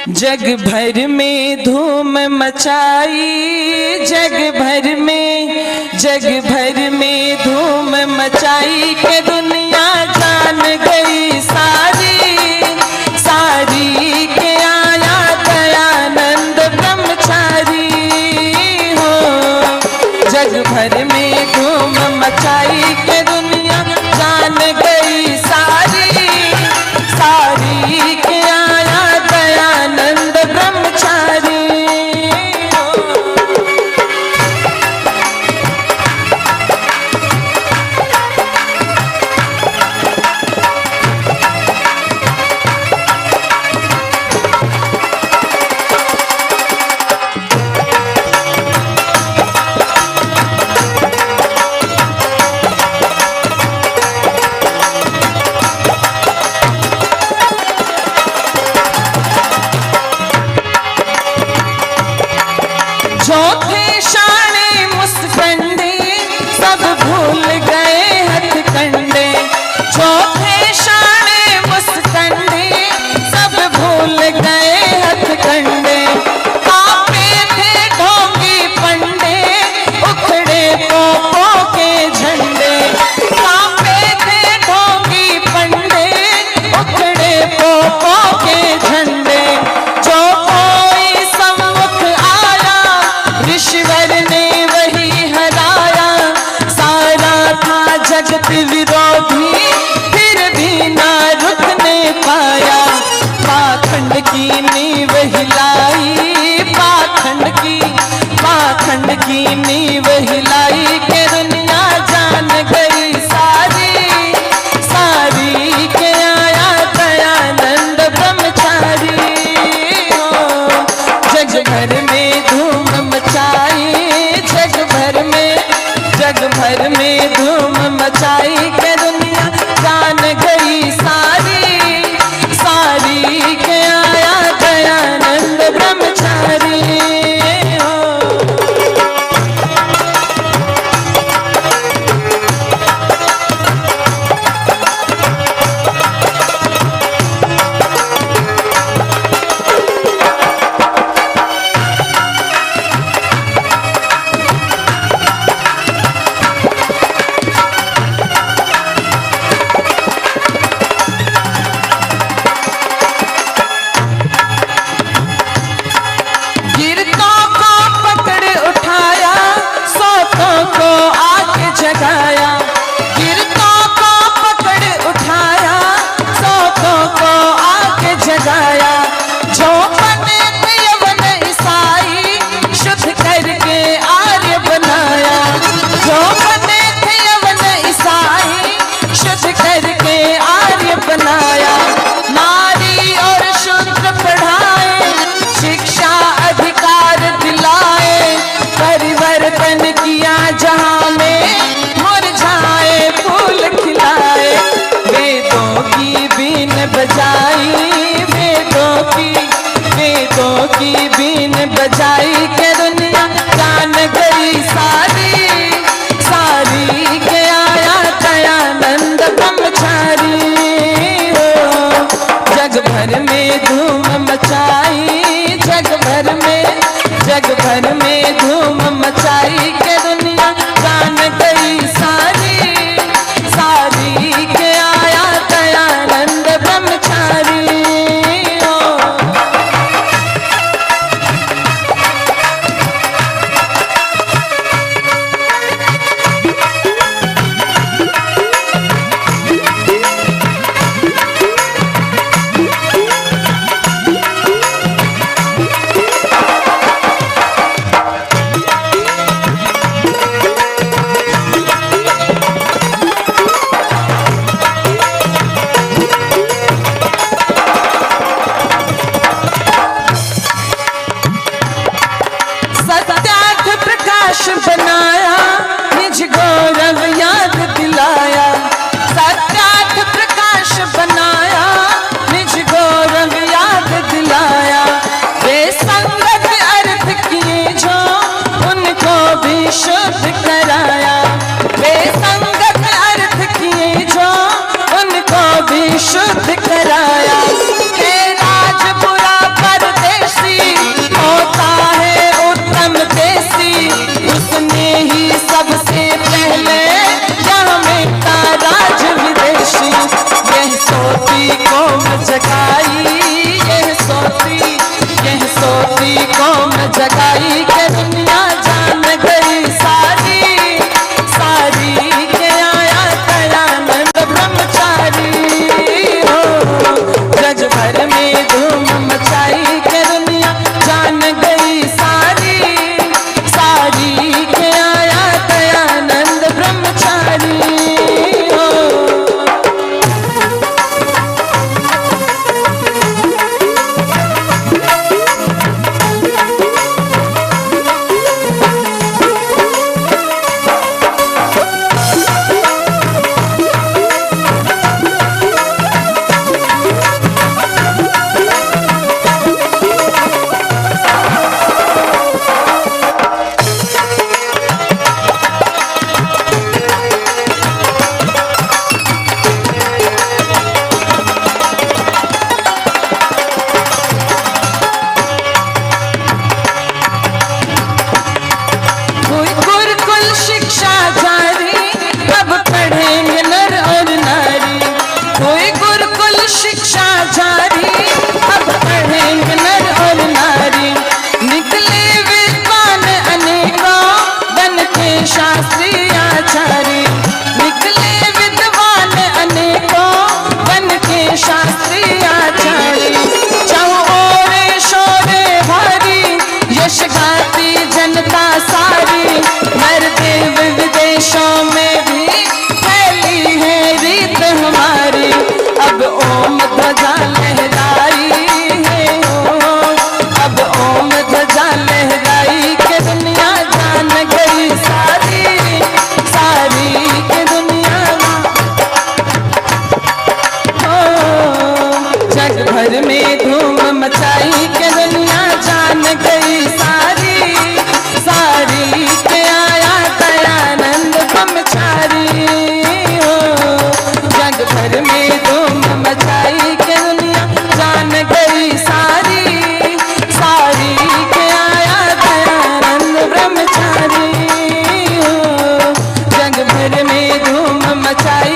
जग भर में धूम मचाई, जग भर में धूम मचाई के दुनिया जान गई सारी, सारी के आया दयानंद ब्रह्मचारी हो। जग भर में धूम मचाई के दुनिया जान गई सारी, सारी के आया दयानंद ब्रह्मचारी हो। जो थे शाने मुस्कंडे सब भूल गए हथकंडे, जो थे शाने मुस्कंडे सब भूल गए हथकंडे। कांपे थे ढोंगी पंडे उखड़े पोपों के झंडे, कांपे थे ढोंगी पंडे उखड़े पोपों के झंडे। जो कोई सम्मुख आया ईश्वर ने वही हराया, सारा था जगत विरोधी फिर भी ना रुकने पाया। पाखंड की नींव हिलाई, पाखंड की नींव हिलाई के दुनिया जान गई सारी, सारी के आया दयानंद ब्रह्मचारी हो। जग भर में धूम मचाई, जग भर में धूम मचाई के दुनिया जान गई सारी, सारी के आया दयानंद ब्रह्मचारी हो। गिरतों को पकड़ उठाया, सोतों को आके जगाया, गिरतों को पकड़ उठाया, सोतों को आके जगाया। जो बने थे यवन ईसाई शुद्ध करके आर्य बनाया, जो बने थे यवन ईसाई शुद्ध करके आर्य बनाया। नारी और शूद्र पढ़ाए, शिक्षा अधिकार दिलाए, परिवर्तन किया जहां में मुरझाए फूल खिलाए। वेदों की बीन बजाई, वेदों की बीन बजाई के दुनिया जान गई सारी, सारी के आया दयानंद ब्रह्मचारी हो। जग भर में धूम मचाई, जग भर में धूम मचाई के दुनिया जान गई सारी, सारी के आया दयानंद ब्रह्मचारी हो। भर में धूम मचाई के दुनिया जान गई सारी, सारी के आया दयानंद ब्रह्मचारी हो। जग भर में धूम मचाई के दुनिया जान गई सारी, सारी के आया दयानंद ब्रह्मचारी हो। जग भर में धूम मचाई